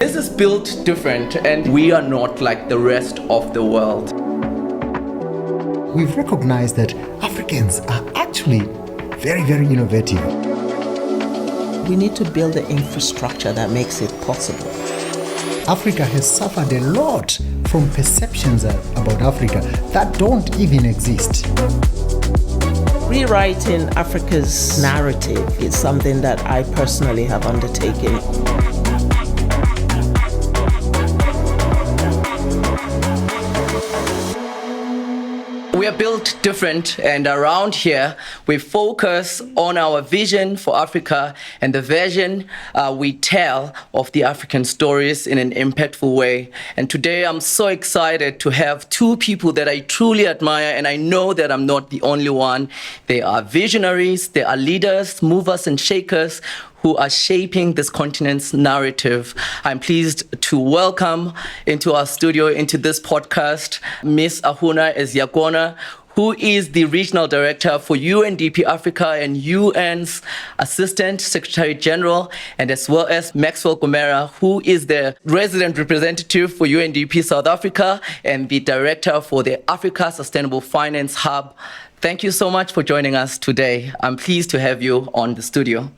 This is built different, and we are not like the rest of the world. We've recognized that Africans are actually very, very innovative. We need to build the infrastructure that makes it possible. Africa has suffered a lot from perceptions about Africa that don't even exist. Rewriting Africa's narrative is something that I personally have undertaken. We are built different, and around here we focus on our vision for Africa and the version we tell of the African stories in an impactful way. And today I'm so excited to have two people that I truly admire, and I know that I'm not the only one. They are visionaries, they are leaders, movers and shakers who are shaping this continent's narrative. I'm pleased to welcome into our studio, into this podcast, Miss Ahunna Eziakonwa, who is the Regional Director for UNDP Africa and UN's Assistant Secretary General, and as well as Maxwell Gomera, who is the Resident Representative for UNDP South Africa and the Director for the Africa Sustainable Finance Hub. Thank you so much for joining us today. I'm pleased to have you on the studio.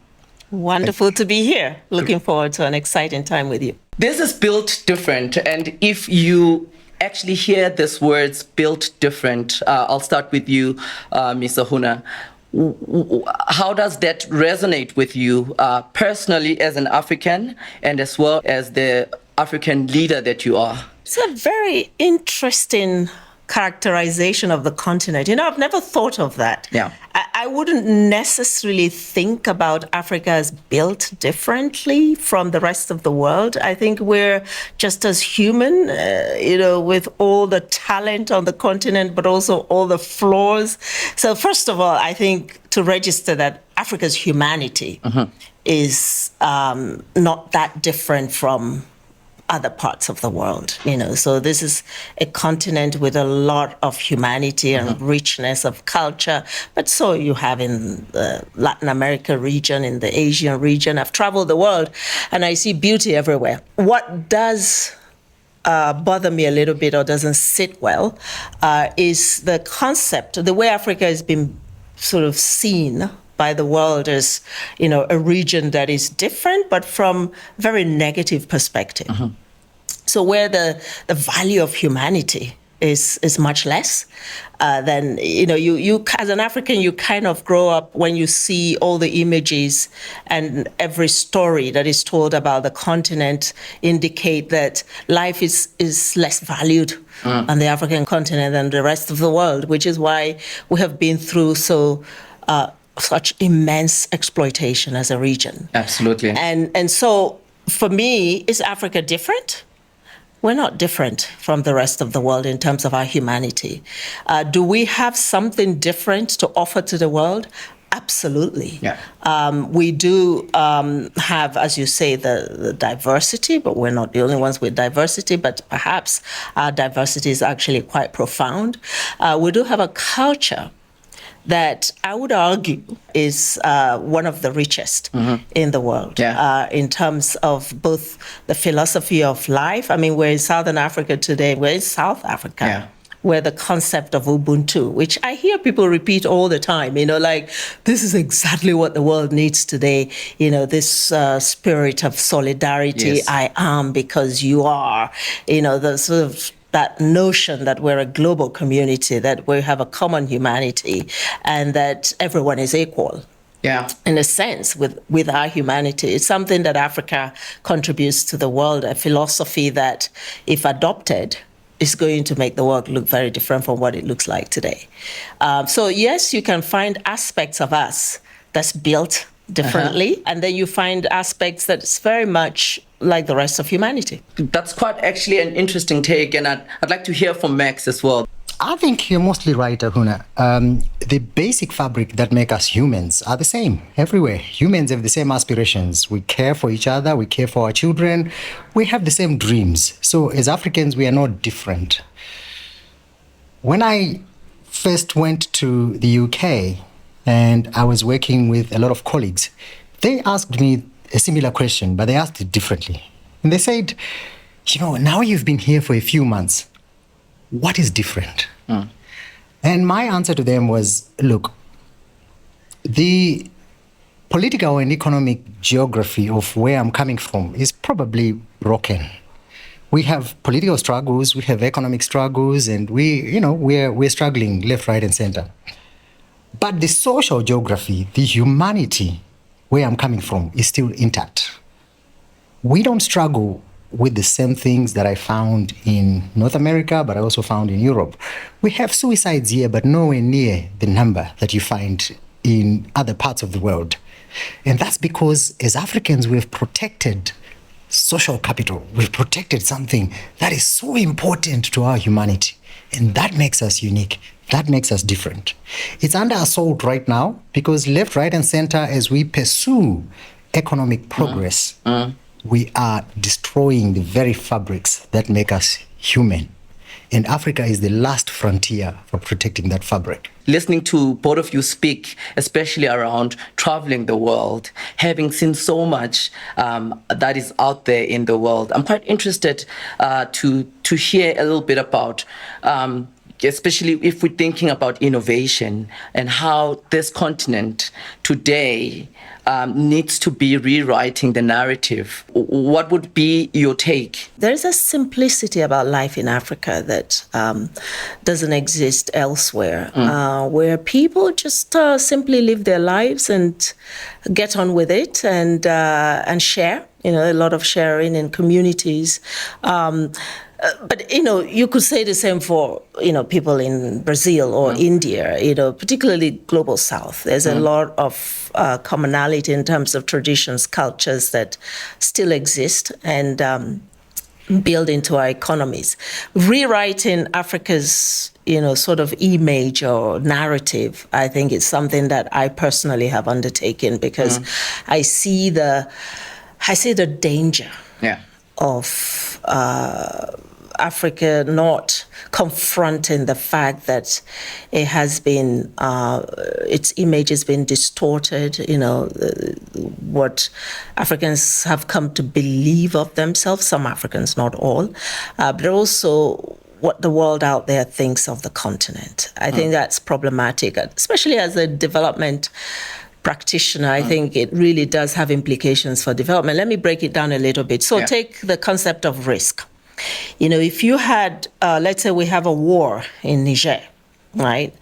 Wonderful to be here. Looking forward to an exciting time with you. This is built different, and if you actually hear these words, built different, I'll start with you, Ms. Ahunna. How does that resonate with you personally as an African and as well as the African leader that you are? It's a very interesting characterization of the continent. You know, I've never thought of that. Yeah. I wouldn't necessarily think about Africa as built differently from the rest of the world. I think we're just as human, with all the talent on the continent, but also all the flaws. So first of all, I think to register that Africa's humanity is not that different from other parts of the world, so this is a continent with a lot of humanity and richness of culture, but so you have in the Latin America region, in the Asian region. I've traveled the world and I see beauty everywhere. What does bother me a little bit or doesn't sit well is the concept, the way Africa has been sort of seen by the world as, a region that is different, but from very negative perspective. So where the value of humanity is much less than, you as an African, you kind of grow up when you see all the images and every story that is told about the continent indicate that life is less valued on the African continent than the rest of the world, which is why we have been through such immense exploitation as a region. Absolutely. And so for me, is Africa different? We're not different from the rest of the world in terms of our humanity. Do we have something different to offer to the world? Absolutely. Yeah. We do have, as you say, the diversity, but we're not the only ones with diversity, but perhaps our diversity is actually quite profound. We do have a culture that I would argue is one of the richest in the world in terms of both the philosophy of life. I mean, we're in Southern Africa today, we're in South Africa, where the concept of Ubuntu, which I hear people repeat all the time, this is exactly what the world needs today, this spirit of solidarity, yes. I am because you are, the sort of that notion that we're a global community, that we have a common humanity, and that everyone is equal. Yeah. In a sense, with our humanity. It's something that Africa contributes to the world, a philosophy that, if adopted, is going to make the world look very different from what it looks like today. So yes, you can find aspects of us that's built differently, and then you find aspects that's very much like the rest of humanity. That's quite actually an interesting take, and I'd like to hear from Max as well. I think you're mostly right, Ahunna. The basic fabric that make us humans are the same everywhere. Humans have the same aspirations. We care for each other. We care for our children. We have the same dreams. So as Africans, we are not different. When I first went to the UK and I was working with a lot of colleagues, they asked me a similar question, but they asked it differently. And they said, now you've been here for a few months. What is different? And my answer to them was, look, the political and economic geography of where I'm coming from is probably broken. We have political struggles, we have economic struggles, and we're struggling left, right, and center. But the social geography, the humanity, where I'm coming from, is still intact. We don't struggle with the same things that I found in North America, but I also found in Europe. We have suicides here, but nowhere near the number that you find in other parts of the world. And that's because as Africans, we've protected social capital. We've protected something that is so important to our humanity. And that makes us unique. That makes us different. It's under assault right now because left, right, and center, as we pursue economic progress, we are destroying the very fabrics that make us human. And Africa is the last frontier for protecting that fabric. Listening to both of you speak, especially around traveling the world, having seen so much that is out there in the world, I'm quite interested to hear a little bit about especially if we're thinking about innovation and how this continent today needs to be rewriting the narrative. What would be your take? There is a simplicity about life in Africa that doesn't exist elsewhere, where people just simply live their lives and get on with it and share. A lot of sharing in communities. But, you could say the same for, people in Brazil or India, particularly Global South. There's a lot of commonality in terms of traditions, cultures that still exist and build into our economies. Rewriting Africa's, sort of image or narrative, I think is something that I personally have undertaken because I see the danger of Africa not confronting the fact that it has been, its image has been distorted, what Africans have come to believe of themselves, some Africans, not all, but also what the world out there thinks of the continent. I think that's problematic, especially as a development practitioner. I think it really does have implications for development. Let me break it down a little bit. So take the concept of risk. If you had, let's say we have a war in Niger, right?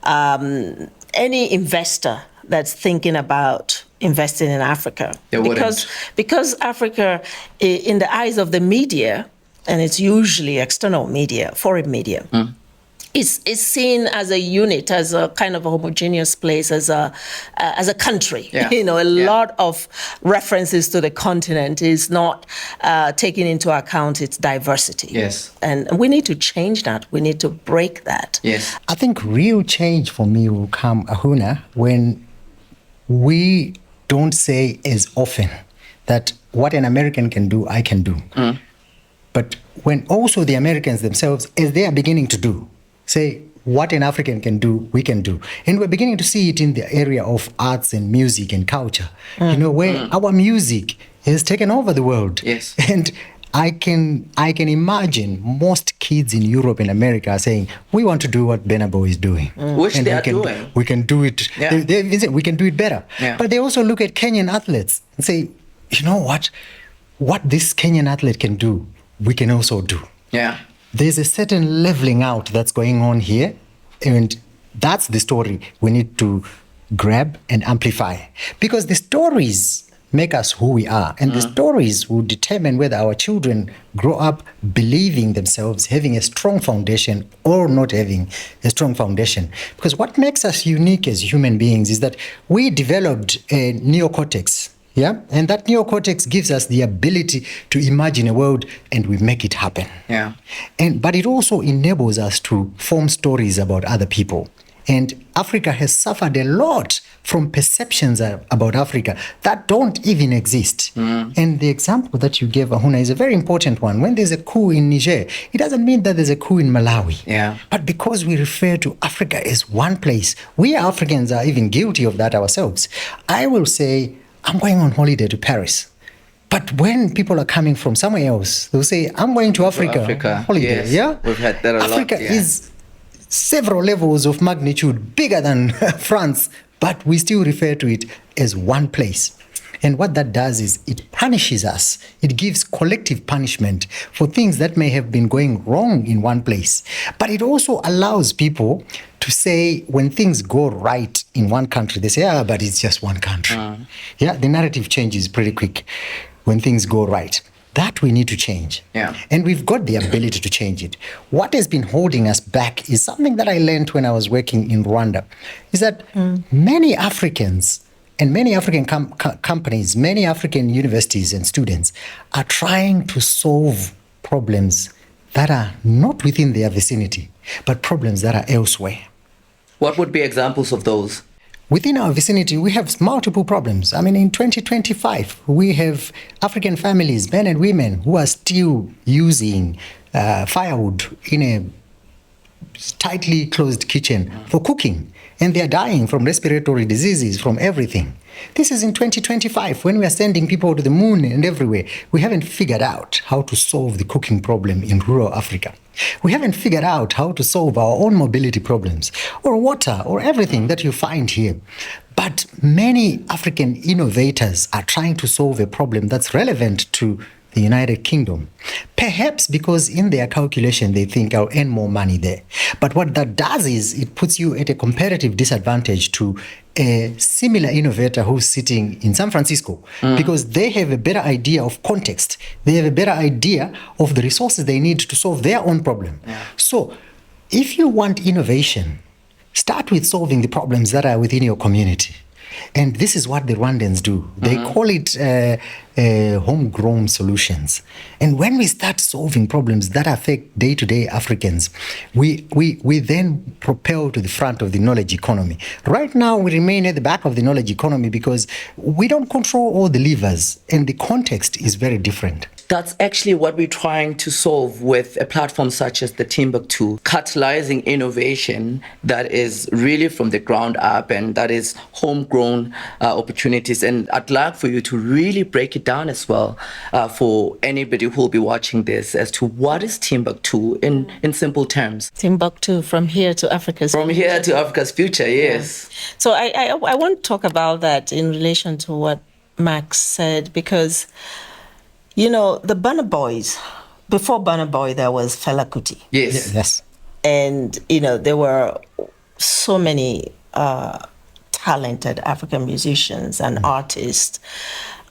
Any investor that's thinking about investing in Africa, because Africa, in the eyes of the media, and it's usually external media, foreign media, is seen as a unit, as a kind of a homogeneous place, as a country. A lot of references to the continent is not taking into account its diversity. Yes. And we need to change that. We need to break that. Yes. I think real change for me will come, Ahunna, when we don't say as often that what an American can do, I can do. But when also the Americans themselves, as they are beginning to do, say what an African can do, we can do. And we're beginning to see it in the area of arts and music and culture, where our music has taken over the world. Yes. And I can imagine most kids in Europe and America are saying, we want to do what Burna Boy is doing. Which and they are doing. We can do it. Yeah. We can do it better. Yeah. But they also look at Kenyan athletes and say, you know what? What this Kenyan athlete can do, we can also do. Yeah. There's a certain leveling out that's going on here, and that's the story we need to grab and amplify. Because the stories make us who we are, and the stories will determine whether our children grow up believing themselves, having a strong foundation or not having a strong foundation. Because what makes us unique as human beings is that we developed a neocortex. Yeah, and that neocortex gives us the ability to imagine a world, and we make it happen. Yeah, but it also enables us to form stories about other people. And Africa has suffered a lot from perceptions about Africa that don't even exist. And the example that you gave, Ahunna, is a very important one. When there's a coup in Niger, it doesn't mean that there's a coup in Malawi. Yeah. But because we refer to Africa as one place, we Africans are even guilty of that ourselves. I will say, I'm going on holiday to Paris. But when people are coming from somewhere else, they'll say, I'm going to Africa. Holiday. Yes. Yeah? We've had that a lot. Africa is several levels of magnitude bigger than France, but we still refer to it as one place. And what that does is it punishes us. It gives collective punishment for things that may have been going wrong in one place. But it also allows people to say, when things go right in one country, they say, but it's just one country. Yeah, the narrative changes pretty quick when things go right. That we need to change. Yeah. And we've got the ability to change it. What has been holding us back is something that I learned when I was working in Rwanda, is that many Africans and many African companies, many African universities and students are trying to solve problems that are not within their vicinity, but problems that are elsewhere. What would be examples of those? Within our vicinity, we have multiple problems. I mean, in 2025, we have African families, men and women, who are still using firewood in a tightly closed kitchen for cooking, and they are dying from respiratory diseases, from everything. This is in 2025, when we are sending people to the moon and everywhere. We haven't figured out how to solve the cooking problem in rural Africa. We haven't figured out how to solve our own mobility problems, or water, or everything that you find here. But many African innovators are trying to solve a problem that's relevant to the United Kingdom. Perhaps because in their calculation, they think I'll earn more money there. But what that does is it puts you at a competitive disadvantage to a similar innovator who's sitting in San Francisco, because they have a better idea of context. They have a better idea of the resources they need to solve their own problem. So if you want innovation, start with solving the problems that are within your community. And this is what the Rwandans do. They call it homegrown solutions. And when we start solving problems that affect day-to-day Africans, we then propel to the front of the knowledge economy. Right now, we remain at the back of the knowledge economy because we don't control all the levers, and the context is very different. That's actually what we're trying to solve with a platform such as the Timbuktu, catalyzing innovation that is really from the ground up and that is homegrown opportunities. And I'd like for you to really break it down as well for anybody who will be watching this as to what is Timbuktu in simple terms. Timbuktu, from here to Africa's From future. here to Africa's future, yes. Yeah. So I want to talk about that in relation to what Max said, because you know, the Burna Boys, before Burna Boy, there was Fela Kuti. Yes. And, you know, there were so many talented African musicians and artists.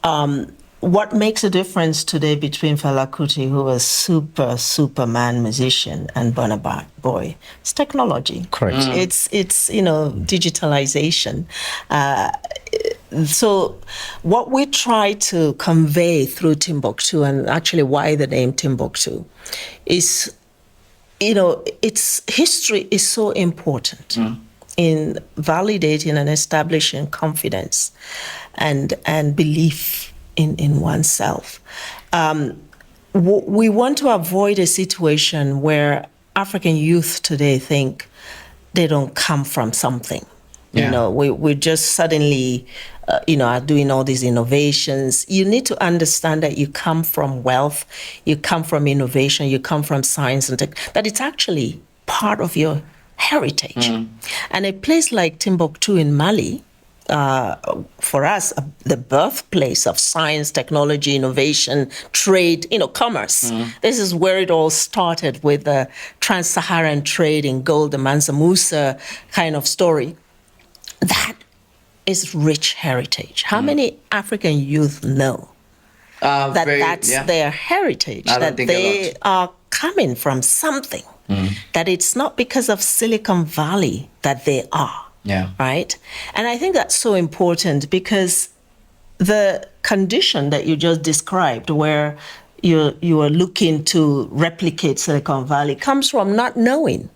What makes a difference today between Fela Kuti, who was superman musician, and Burna Boy? It's technology. Correct. It's you know, digitalization. So what we try to convey through Timbuktu, and actually why the name Timbuktu, is, you know, its history is so important in validating and establishing confidence and belief in oneself. We want to avoid a situation where African youth today think they don't come from something. Yeah. You know, we just suddenly, you know, are doing all these innovations. You need to understand that you come from wealth, you come from innovation, you come from science and tech, that it's actually part of your heritage. And a place like Timbuktu in Mali, for us, the birthplace of science, technology, innovation, trade, you know, commerce. This is where it all started with the trans-Saharan trade in gold, the Mansa Musa kind of story. That is rich heritage. How many African youth know that that's their heritage, that they are coming from something, that it's not because of Silicon Valley that they are, right? And I think that's so important, because the condition that you just described, where you are looking to replicate Silicon Valley, comes from not knowing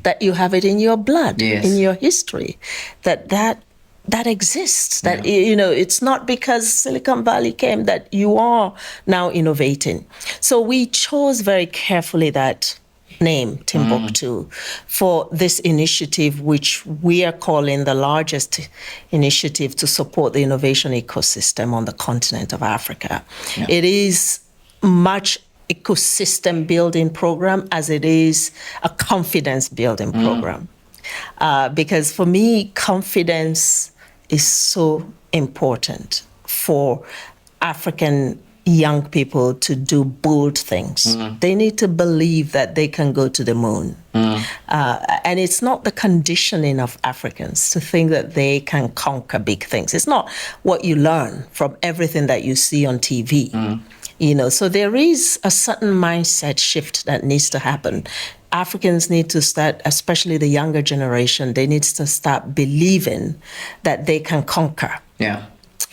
that you have it in your blood, in your history, that exists, that, you know, it's not because Silicon Valley came that you are now innovating. So we chose very carefully that name, Timbuktu, for this initiative, which we are calling the largest initiative to support the innovation ecosystem on the continent of Africa. Yeah. It is much ecosystem building program as it is a confidence building program. Because for me, confidence is so important for African young people to do bold things. They need to believe that they can go to the moon. And it's not the conditioning of Africans to think that they can conquer big things. It's not what you learn from everything that you see on TV. So there is a certain mindset shift that needs to happen. Africans need to start, especially the younger generation, they need to start believing that they can conquer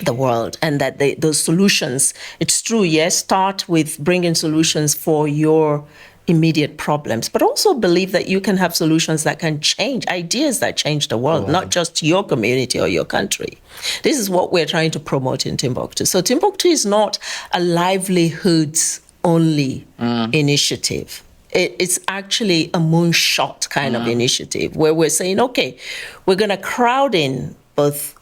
the world, and that those solutions, it's true, yes, start with bringing solutions for your immediate problems, but also believe that you can have solutions that can change, ideas that change the world, not just your community or your country. This is what we're trying to promote in Timbuktu. So Timbuktu is not a livelihoods only initiative. It's actually a moonshot kind of initiative where we're saying, okay, we're going to crowd in both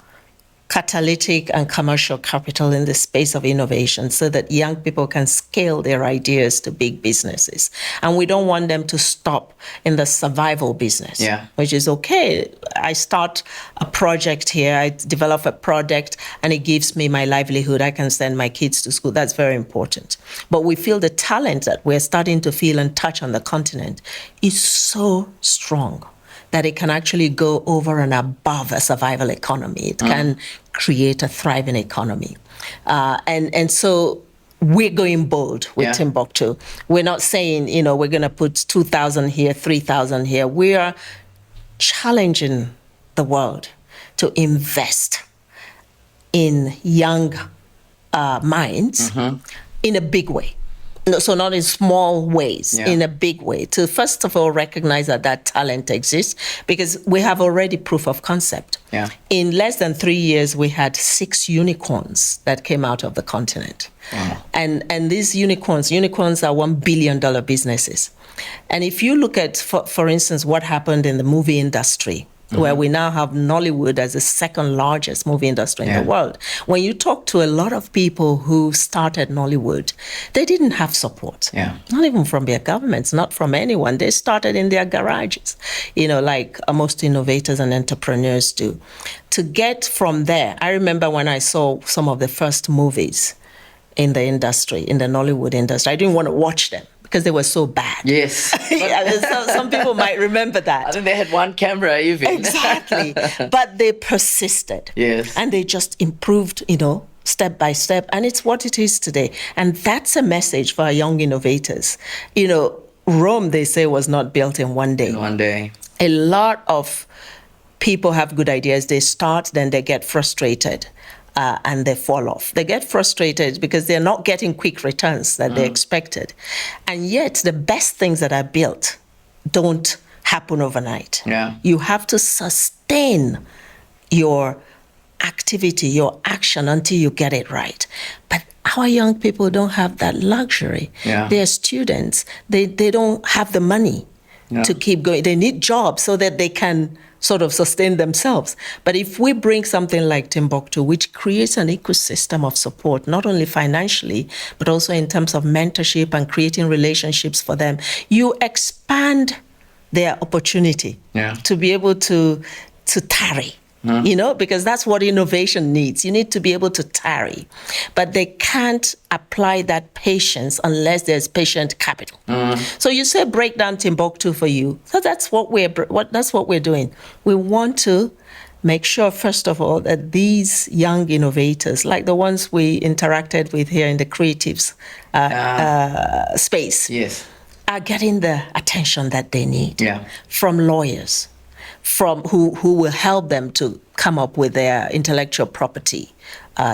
catalytic and commercial capital in the space of innovation so that young people can scale their ideas to big businesses. And we don't want them to stop in the survival business, which is okay. I start a project here, I develop a product, and it gives me my livelihood. I can send my kids to school. That's very important. But we feel the talent that we're starting to feel and touch on the continent is so strong that it can actually go over and above a survival economy. It can create a thriving economy. And so we're going bold with Timbuktu. We're not saying, we're going to put 2,000 here, 3,000 here. We are challenging the world to invest in young minds in a big way. So not in small ways, in a big way, to first of all recognize that talent exists, because we have already proof of concept. In less than 3 years, we had 6 unicorns that came out of the continent. And these unicorns are $1 billion businesses. And if you look at, for instance, what happened in the movie industry, where we now have Nollywood as the second largest movie industry in the world. When you talk to a lot of people who started Nollywood, they didn't have support. Not even from their governments, not from anyone. They started in their garages, like most innovators and entrepreneurs do. To get from there, I remember when I saw some of the first movies in the industry, in the Nollywood industry, I didn't want to watch them, because they were so bad. Yes. Some people might remember that. I think they had one camera even. Exactly. But they persisted. Yes. And they just improved, step by step. And it's what it is today. And that's a message for our young innovators. Rome, they say, was not built in one day. In one day. A lot of people have good ideas. They start, then they get frustrated. And they fall off. They get frustrated because they're not getting quick returns that they expected. And yet, the best things that are built don't happen overnight. You have to sustain your activity, your action, until you get it right. But our young people don't have that luxury. They're students. They don't have the money to keep going. They need jobs so that they can sort of sustain themselves. But if we bring something like Timbuktu, which creates an ecosystem of support, not only financially, but also in terms of mentorship and creating relationships for them, you expand their opportunity to be able to tarry. Because that's what innovation needs. You need to be able to tarry. But they can't apply that patience unless there's patient capital. So you say break down Timbuktu for you. So that's what we're doing. We want to make sure, first of all, that these young innovators, like the ones we interacted with here in the creatives space, are getting the attention that they need from lawyers, from who will help them to come up with their intellectual property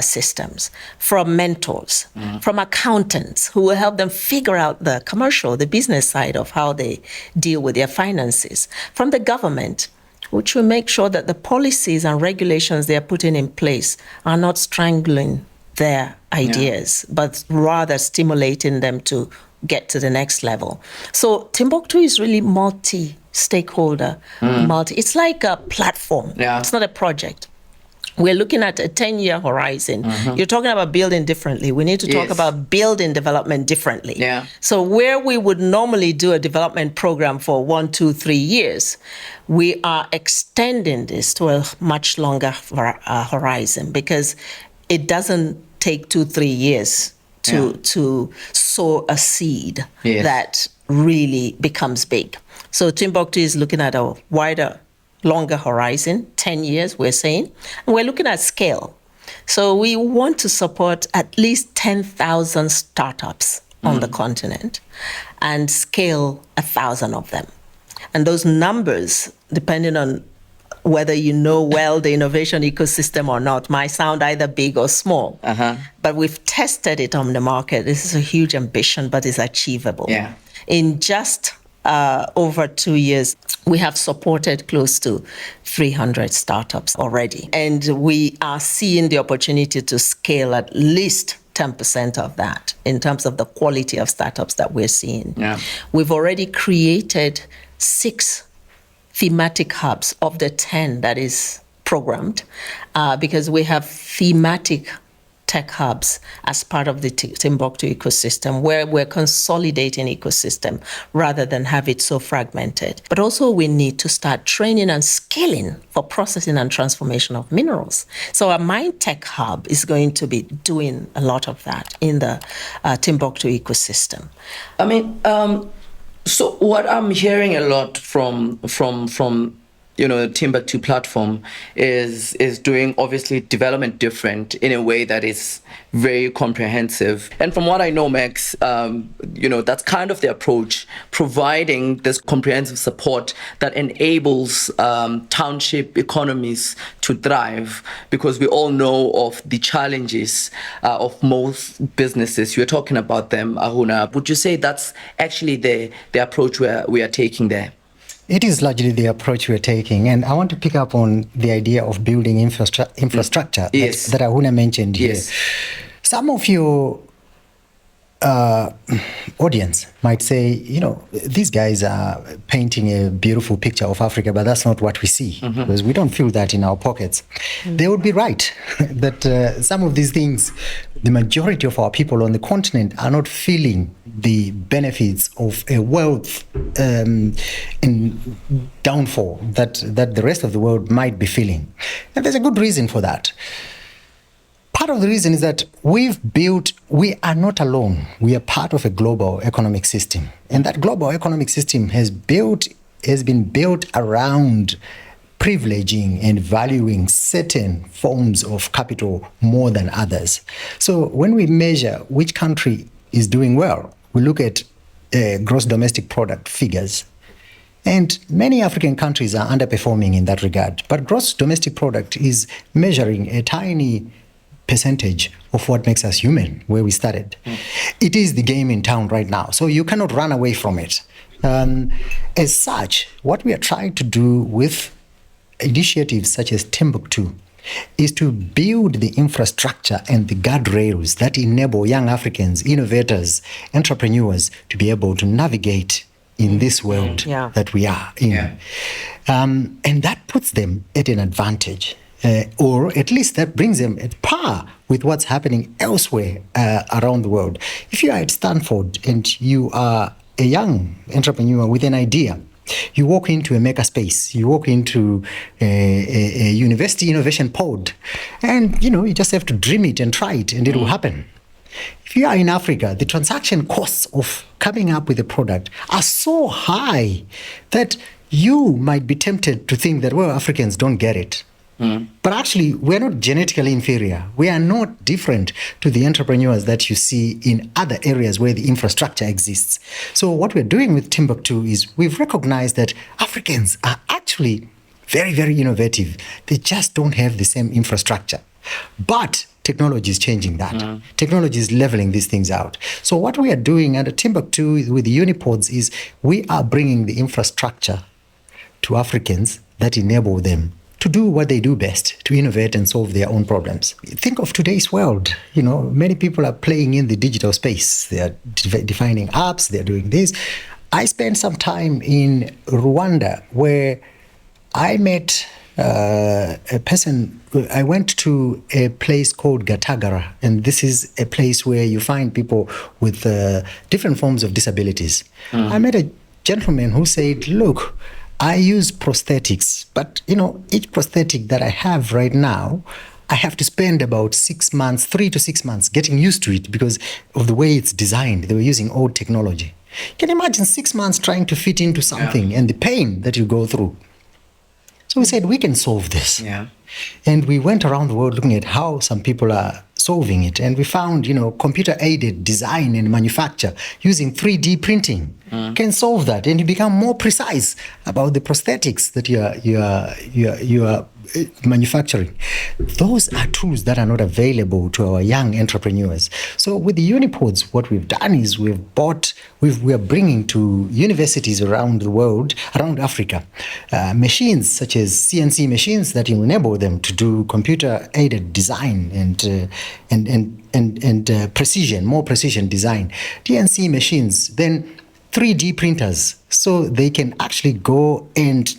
systems, from mentors, from accountants who will help them figure out the commercial, the business side of how they deal with their finances, from the government, which will make sure that the policies and regulations they are putting in place are not strangling their ideas, but rather stimulating them to get to the next level. So Timbuktu is really multi-stakeholder, it's like a platform. Yeah. It's not a project. We're looking at a 10-year horizon. You're talking about building differently. We need to talk about building development differently. Yeah. So where we would normally do a development program for 1, 2, 3 years, we are extending this to a much longer horizon, because it doesn't take 2, 3 years to sow a seed that really becomes big. So Timbuktu is looking at a wider, longer horizon, 10 years, we're saying. And we're looking at scale. So we want to support at least 10,000 startups on the continent and scale 1,000 of them. And those numbers, depending on whether you know well the innovation ecosystem or not, might sound either big or small. But we've tested it on the market. This is a huge ambition, but it's achievable. Yeah. In just over 2 years, we have supported close to 300 startups already. And we are seeing the opportunity to scale at least 10% of that in terms of the quality of startups that we're seeing. Yeah. We've already created 6 thematic hubs of the 10 that is programmed, because we have thematic tech hubs as part of the Timbuktu ecosystem, where we're consolidating ecosystem rather than have it so fragmented. But also we need to start training and scaling for processing and transformation of minerals. So our Mine Tech Hub is going to be doing a lot of that in the Timbuktu ecosystem. I mean, so what I'm hearing a lot from the Timbuktu platform is doing obviously development different in a way that is very comprehensive. And from what I know, Max, that's kind of the approach, providing this comprehensive support that enables township economies to thrive, because we all know of the challenges of most businesses. You're talking about them, Ahunna. Would you say that's actually the approach we are taking there? It is largely the approach we're taking. And I want to pick up on the idea of building infrastructure that Ahunna mentioned here. Some of your audience might say, these guys are painting a beautiful picture of Africa, but that's not what we see, because we don't feel that in our pockets. They would be right that some of these things, the majority of our people on the continent are not feeling the benefits of a wealth in downfall that the rest of the world might be feeling. And there's a good reason for that. Part of the reason is that we are not alone. We are part of a global economic system. And that global economic system has been built around privileging and valuing certain forms of capital more than others. So when we measure which country is doing well, we look at gross domestic product figures. And many African countries are underperforming in that regard. But gross domestic product is measuring a tiny percentage of what makes us human, where we started. It is the game in town right now, so you cannot run away from it. As such, what we are trying to do with initiatives such as Timbuktu is to build the infrastructure and the guardrails that enable young Africans, innovators, entrepreneurs to be able to navigate in this world that we are in. And that puts them at an advantage. Or at least that brings them at par with what's happening elsewhere around the world. If you are at Stanford and you are a young entrepreneur with an idea, you walk into a makerspace, you walk into a university innovation pod, and you just have to dream it and try it, and it will happen. If you are in Africa, the transaction costs of coming up with a product are so high that you might be tempted to think that, well, Africans don't get it. But actually, we're not genetically inferior. We are not different to the entrepreneurs that you see in other areas where the infrastructure exists. So what we're doing with Timbuktu is we've recognized that Africans are actually very, very innovative. They just don't have the same infrastructure. But technology is changing that. Technology is leveling these things out. So what we are doing under Timbuktu with the Unipods is we are bringing the infrastructure to Africans that enable them to do what they do best, to innovate and solve their own problems. Think of today's world. Many people are playing in the digital space. They are defining apps, they're doing this. I spent some time in Rwanda where I met a person. I went to a place called Gatagara, and this is a place where you find people with different forms of disabilities. I met a gentleman who said, look, I use prosthetics, but each prosthetic that I have right now, I have to spend about 6 months, 3 to 6 months getting used to it because of the way it's designed. They were using old technology. Can you imagine 6 months trying to fit into something and the pain that you go through? So we said, we can solve this. Yeah. And we went around the world looking at how some people are solving it. And we found, computer-aided design and manufacture using 3D printing can solve that. And you become more precise about the prosthetics that you are manufacturing. Those are tools that are not available to our young entrepreneurs. So with the Unipods, what we've done is we are bringing to universities around the world, around Africa, machines such as CNC machines that enable them to do computer-aided design and precision, more precision design. DNC machines, then 3D printers, so they can actually go and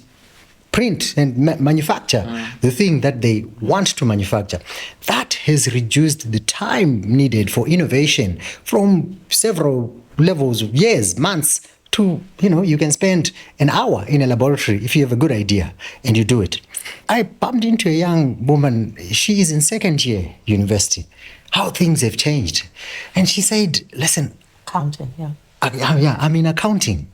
print and manufacture the thing that they want to manufacture. That has reduced the time needed for innovation from several levels of years, months, to, you can spend an hour in a laboratory if you have a good idea and you do it. I bumped into a young woman. She is in second year university. How things have changed. And she said, listen. Accounting, yeah. I'm in accounting.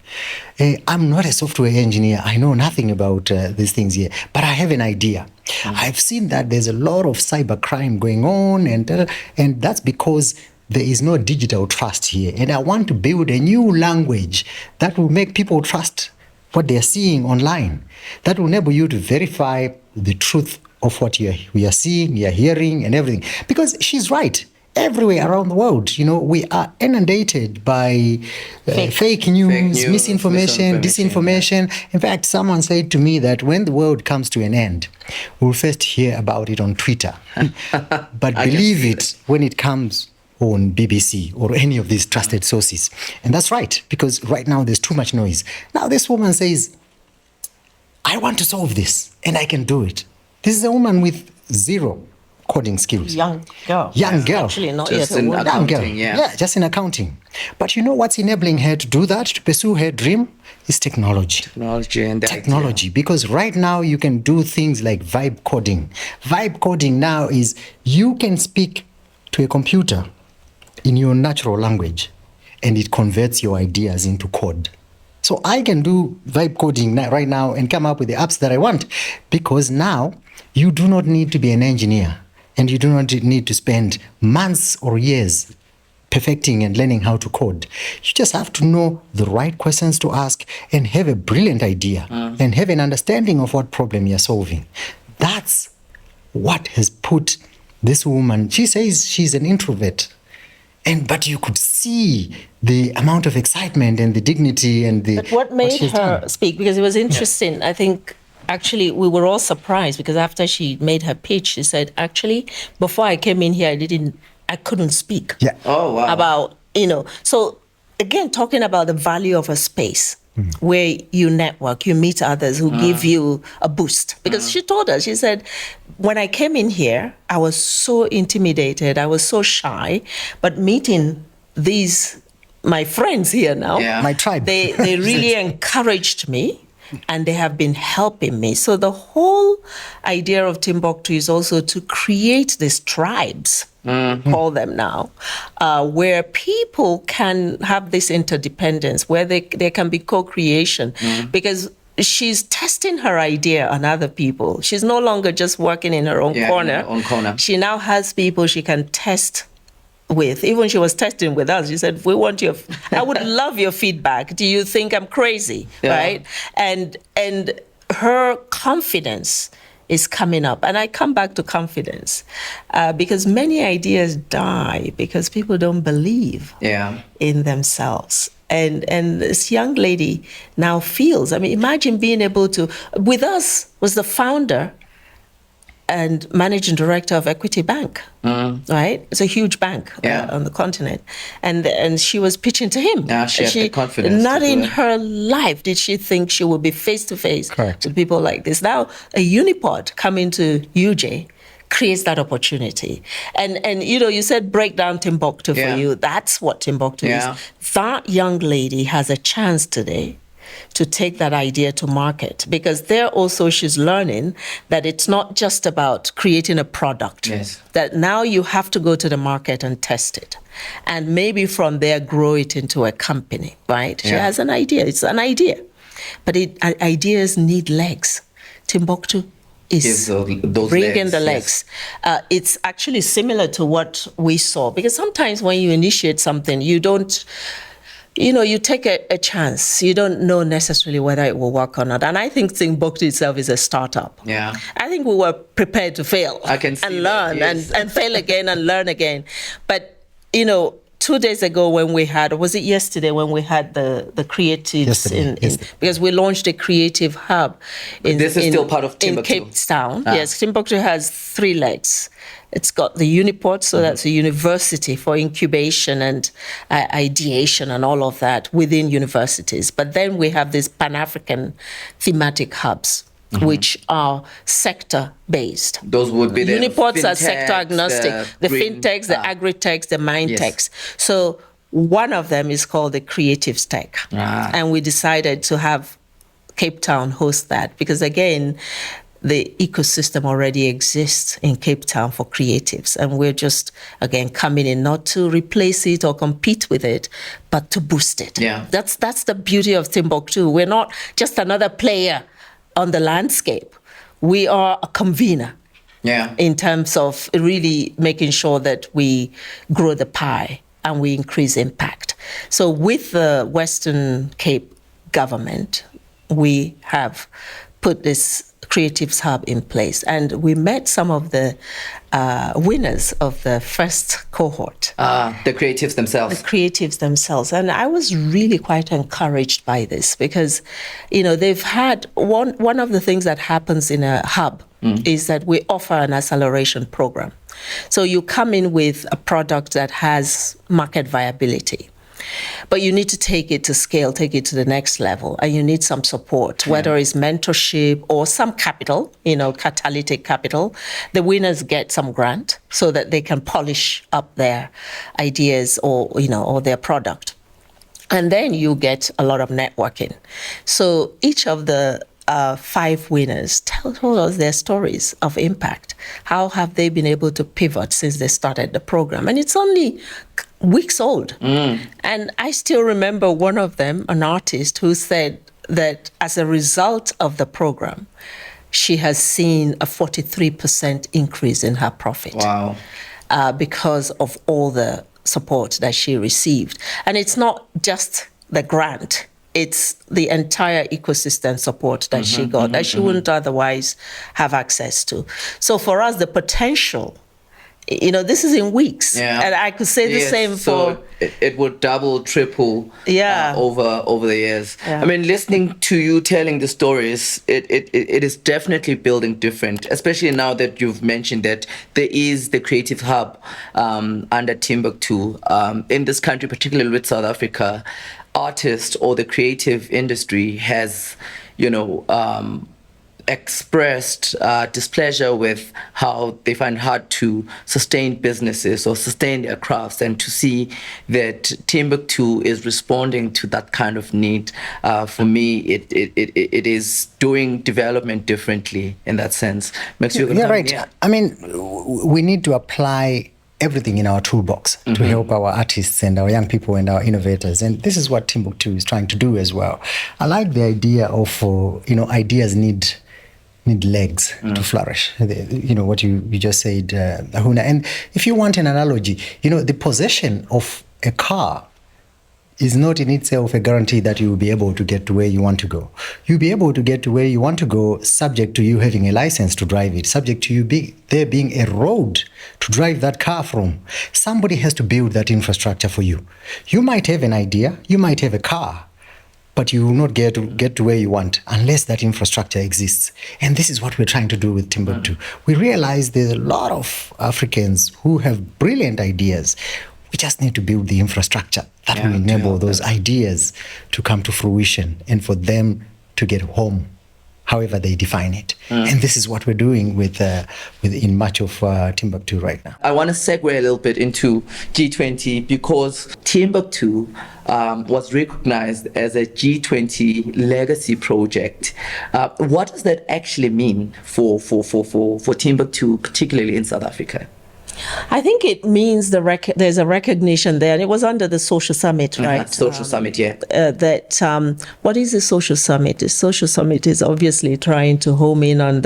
I'm not a software engineer. I know nothing about these things here, but I have an idea. I've seen that there's a lot of cybercrime going on, and that's because there is no digital trust here. And I want to build a new language that will make people trust what they're seeing online, that will enable you to verify the truth of what we are seeing, you're hearing, and everything. Because she's right. Everywhere around the world, we are inundated by fake news, misinformation, disinformation. Yeah. In fact, someone said to me that when the world comes to an end, we'll first hear about it on Twitter. But believe it when it comes on BBC or any of these trusted sources. And that's right, because right now there's too much noise. Now this woman says, I want to solve this, and I can do it. This is a woman with zero coding skills. Young girl. Actually, not just yet a woman. Young girl. Yeah, just in accounting. But you know what's enabling her to do that, to pursue her dream? Is technology. Technology. Because right now you can do things like vibe coding. Vibe coding now is you can speak to a computer in your natural language and it converts your ideas into code. So I can do vibe coding right now and come up with the apps that I want, because now you do not need to be an engineer. And you do not need to spend months or years perfecting and learning how to code. You just have to know the right questions to ask and have a brilliant idea and have an understanding of what problem you're solving. That's what has put this woman, she says she's an introvert, but you could see the amount of excitement and the dignity and the... But what made her speak? Because it was interesting, yeah. I think... Actually, we were all surprised because after she made her pitch, she said, actually, before I came in here, I couldn't speak. Yeah. Oh, wow. About, so again, talking about the value of a space where you network, you meet others who give you a boost. Because she told us, she said, when I came in here, I was so intimidated, I was so shy, but meeting my friends here now, my tribe, they really encouraged me. And they have been helping me. So the whole idea of Timbuktu is also to create these tribes, call them now, where people can have this interdependence, where there can be co-creation. Because she's testing her idea on other people. She's no longer just working in her own corner. In her own corner. She now has people she can test with. Even she was testing with us. She said, I would love your feedback. Do you think I'm crazy? Yeah. Right? And her confidence is coming up. And I come back to confidence because many ideas die because people don't believe in themselves. And this young lady now feels, imagine being able to, with us was the founder and managing director of Equity Bank, right? It's a huge bank on the continent. And she was pitching to him. Yeah, she had the confidence. Not in her life did she think she would be face-to-face with people like this. Now, a unipod coming to UJ creates that opportunity. And you said break down Timbuktu for you. That's what Timbuktu is. That young lady has a chance today to take that idea to market, because there also she's learning that it's not just about creating a product, that now you have to go to the market and test it. And maybe from there, grow it into a company, right? She has an idea. It's an idea. But ideas need legs. Timbuktu is bringing the legs. It's actually similar to what we saw, because sometimes when you initiate something, you don't, you take a chance. You don't know necessarily whether it will work or not. And I think Timbuktu itself is a startup. Yeah. I think we were prepared to fail and learn and fail again and learn again. But, 2 days ago when we had, or was it yesterday when we had the creatives because we launched a creative hub still part of Timbuktu. In Cape Town. Yes, Timbuktu has 3 legs. It's got the Unipod, so that's a university for incubation and ideation and all of that within universities. But then we have these Pan-African thematic hubs, which are sector-based. Those would be the Unipods are sector agnostic. The fintechs, the agri-techs, the mine-techs. So one of them is called the Creatives Tech. And we decided to have Cape Town host that because, again, the ecosystem already exists in Cape Town for creatives. And we're just, again, coming in not to replace it or compete with it, but to boost it. Yeah. That's the beauty of Timbuktu. We're not just another player on the landscape. We are a convener in terms of really making sure that we grow the pie and we increase impact. So with the Western Cape government, we have put this Creatives Hub in place. And we met some of the winners of the first cohort. The creatives themselves. The creatives themselves. And I was really quite encouraged by this because, they've had one of the things that happens in a hub is that we offer an acceleration program. So you come in with a product that has market viability. But you need to take it to scale, take it to the next level, and you need some support, whether it's mentorship or some capital, catalytic capital. The winners get some grant so that they can polish up their ideas or their product. And then you get a lot of networking. So each of the 5 winners told us their stories of impact. How have they been able to pivot since they started the program? And it's only weeks old. And I still remember one of them, an artist, who said that as a result of the program, she has seen a 43% increase in her profit. Wow. Because of all the support that she received. And it's not just the grant. It's the entire ecosystem support that she got that she wouldn't otherwise have access to. So for us, the potential, this is in weeks. Yeah. And I could say the same for... It would double, triple over the years. Yeah. I mean, listening to you telling the stories, it is definitely building different, especially now that you've mentioned that there is the Creative Hub under Timbuktu. In this country, particularly with South Africa, artists or the creative industry has, expressed displeasure with how they find hard to sustain businesses or sustain their crafts, and to see that Timbuktu is responding to that kind of need. For me, it is doing development differently in that sense. Right. I mean, we need to apply everything in our toolbox to help our artists and our young people and our innovators. And this is what Timbuktu is trying to do as well. I like the idea of, ideas need legs to flourish. What you just said, Ahunna. And if you want an analogy, the possession of a car is not in itself a guarantee that you will be able to get to where you want to go. You'll be able to get to where you want to go subject to you having a license to drive it, subject to there being a road to drive that car from. Somebody has to build that infrastructure for you. You might have an idea, you might have a car, but you will not get to where you want unless that infrastructure exists. And this is what we're trying to do with Timbuktu. We realize there's a lot of Africans who have brilliant ideas. We just need to build the infrastructure that will enable those ideas to come to fruition and for them to get home, however they define it. And this is what we're doing in much of Timbuktu right now. I want to segue a little bit into G20 because Timbuktu was recognized as a G20 legacy project. What does that actually mean for Timbuktu, particularly in South Africa? I think it means there's a recognition there, and it was under the Social Summit, right? Social Summit, yeah. What is the Social Summit? The Social Summit is obviously trying to home in on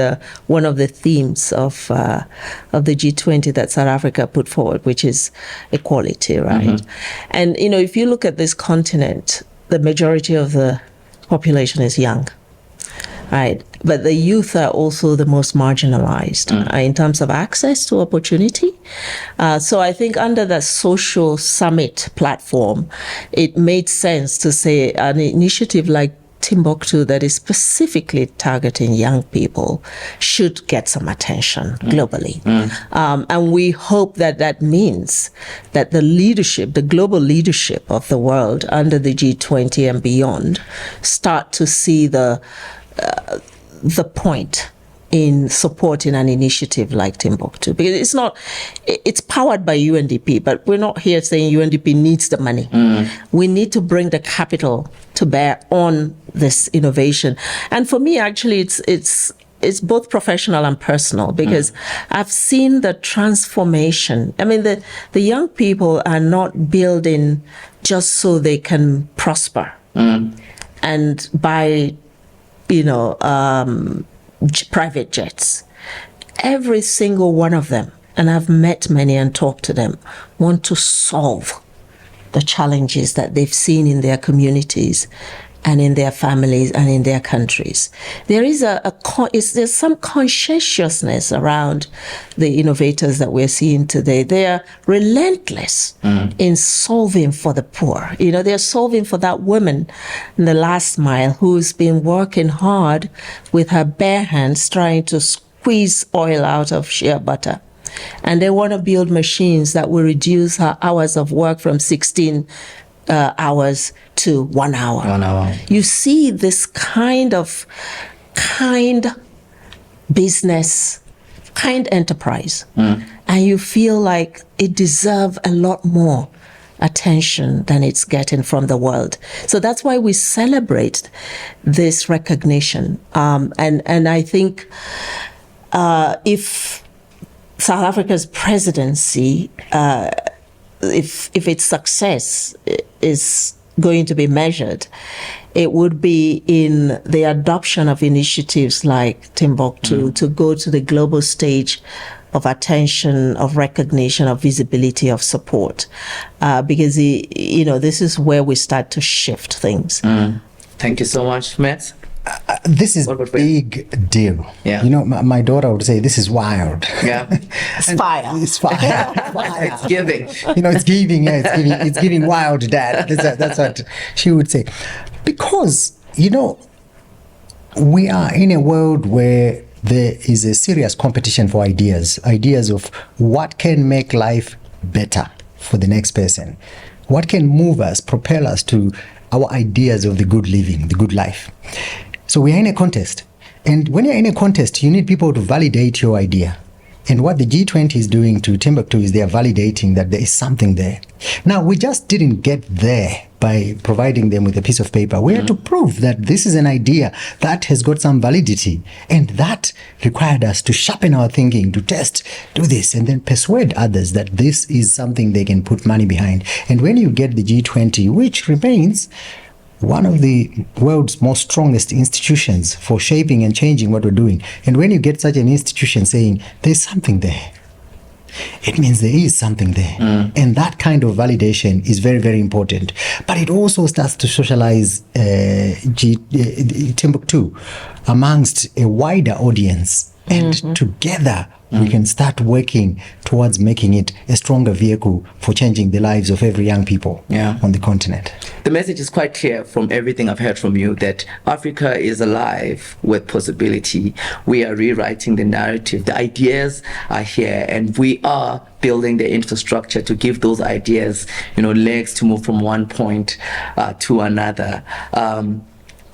one of the themes of the G20 that South Africa put forward, which is equality, right? And, if you look at this continent, the majority of the population is young. Right, but the youth are also the most marginalized in terms of access to opportunity. So I think under the social summit platform, it made sense to say an initiative like Timbuktu that is specifically targeting young people should get some attention globally. And we hope that means that the global leadership of the world under the G20 and beyond start to see the point in supporting an initiative like Timbuktu, because it's powered by UNDP, but we're not here saying UNDP needs the money. We need to bring the capital to bear on this innovation. And for me, actually, it's both professional and personal, because I've seen the transformation. I mean, the young people are not building just so they can prosper and buy private jets. Every single one of them, and I've met many and talked to them, want to solve the challenges that they've seen in their communities and in their families and in their countries. There is there's some conscientiousness around the innovators that we're seeing today. They are relentless in solving for the poor. They're solving for that woman in the last mile who's been working hard with her bare hands trying to squeeze oil out of shea butter. And they want to build machines that will reduce her hours of work from 16 hours to 1 hour. 1 hour. You see this kind business, kind enterprise, and you feel like it deserves a lot more attention than it's getting from the world. So that's why we celebrate this recognition. And I think if South Africa's presidency, if its success is going to be measured, it would be in the adoption of initiatives like Timbuktu to go to the global stage of attention, of recognition, of visibility, of support, because this is where we start to shift things. Thank you so much, Matt. This is a big deal. Yeah. My daughter would say, this is wild. Yeah. It's fire. It's fire. It's giving. It's giving. Yeah, it's giving wild, Dad. That's what she would say. Because, we are in a world where there is a serious competition for ideas of what can make life better for the next person. What can move us, propel us to our ideas of the good living, the good life. So we are in a contest. And when you're in a contest, you need people to validate your idea. And what the G20 is doing to Timbuktu is they are validating that there is something there. Now, we just didn't get there by providing them with a piece of paper. We had to prove that this is an idea that has got some validity. And that required us to sharpen our thinking, to test, do this, and then persuade others that this is something they can put money behind. And when you get the G20, which remains one of the world's most strongest institutions for shaping and changing what we're doing, and when you get such an institution saying there's something there, it means there is something there. And that kind of validation is very, very important. But it also starts to socialize Timbuktu amongst a wider audience And together, we can start working towards making it a stronger vehicle for changing the lives of every young people on the continent. The message is quite clear from everything I've heard from you that Africa is alive with possibility. We are rewriting the narrative. The ideas are here, and we are building the infrastructure to give those ideas, legs to move from one point to another.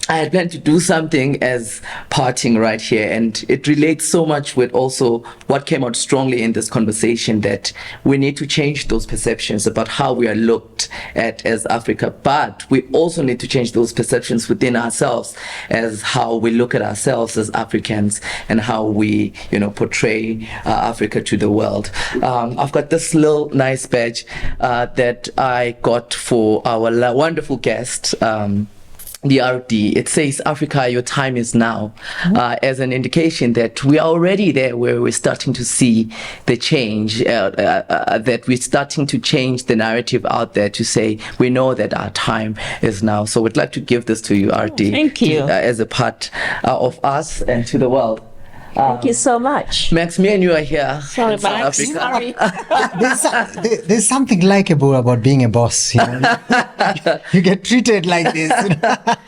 I had planned to do something as parting right here, and it relates so much with also what came out strongly in this conversation, that we need to change those perceptions about how we are looked at as Africa, but we also need to change those perceptions within ourselves as how we look at ourselves as Africans and how we, portray Africa to the world. I've got this little nice badge that I got for our wonderful guest, the RD. It says, Africa, your time is now, as an indication that we are already there where we're starting to see the change, that we're starting to change the narrative out there to say, we know that our time is now. So we'd like to give this to you, RD. Thank you. As a part of us and to the world. Thank you so much. Max, me and you are here. Sorry, in South Max. Africa. Sorry. There's something likable about being a boss. You get treated like this.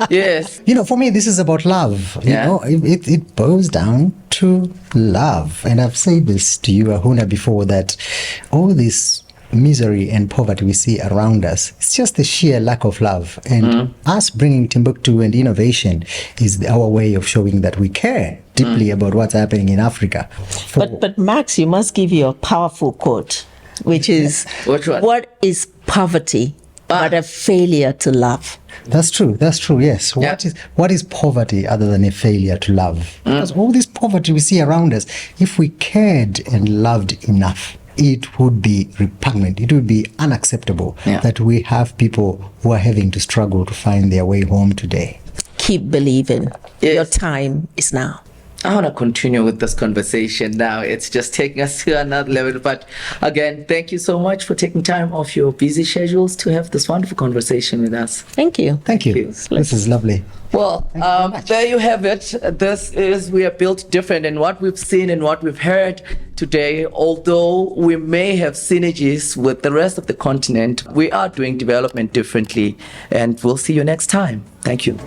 Yes. For me, this is about love. It boils down to love. And I've said this to you, Ahunna, before, that all this misery and poverty we see around us, it's just the sheer lack of love. And us bringing Timbuktu and innovation is our way of showing that we care deeply about what's happening in Africa. But Max, you must give your powerful quote, which is, Which one? what is poverty but a failure to love? That's true, yes. What is poverty other than a failure to love? Because all this poverty we see around us, if we cared and loved enough, it would be repugnant, it would be unacceptable that we have people who are having to struggle to find their way home today. Keep believing. Yes. Your time is now. I want to continue with this conversation now. It's just taking us to another level. But again, thank you so much for taking time off your busy schedules to have this wonderful conversation with us. Thank you. Thank you. This is lovely. Well, there you have it. We are built different, and what we've seen and what we've heard today, although we may have synergies with the rest of the continent, we are doing development differently, and we'll see you next time. Thank you.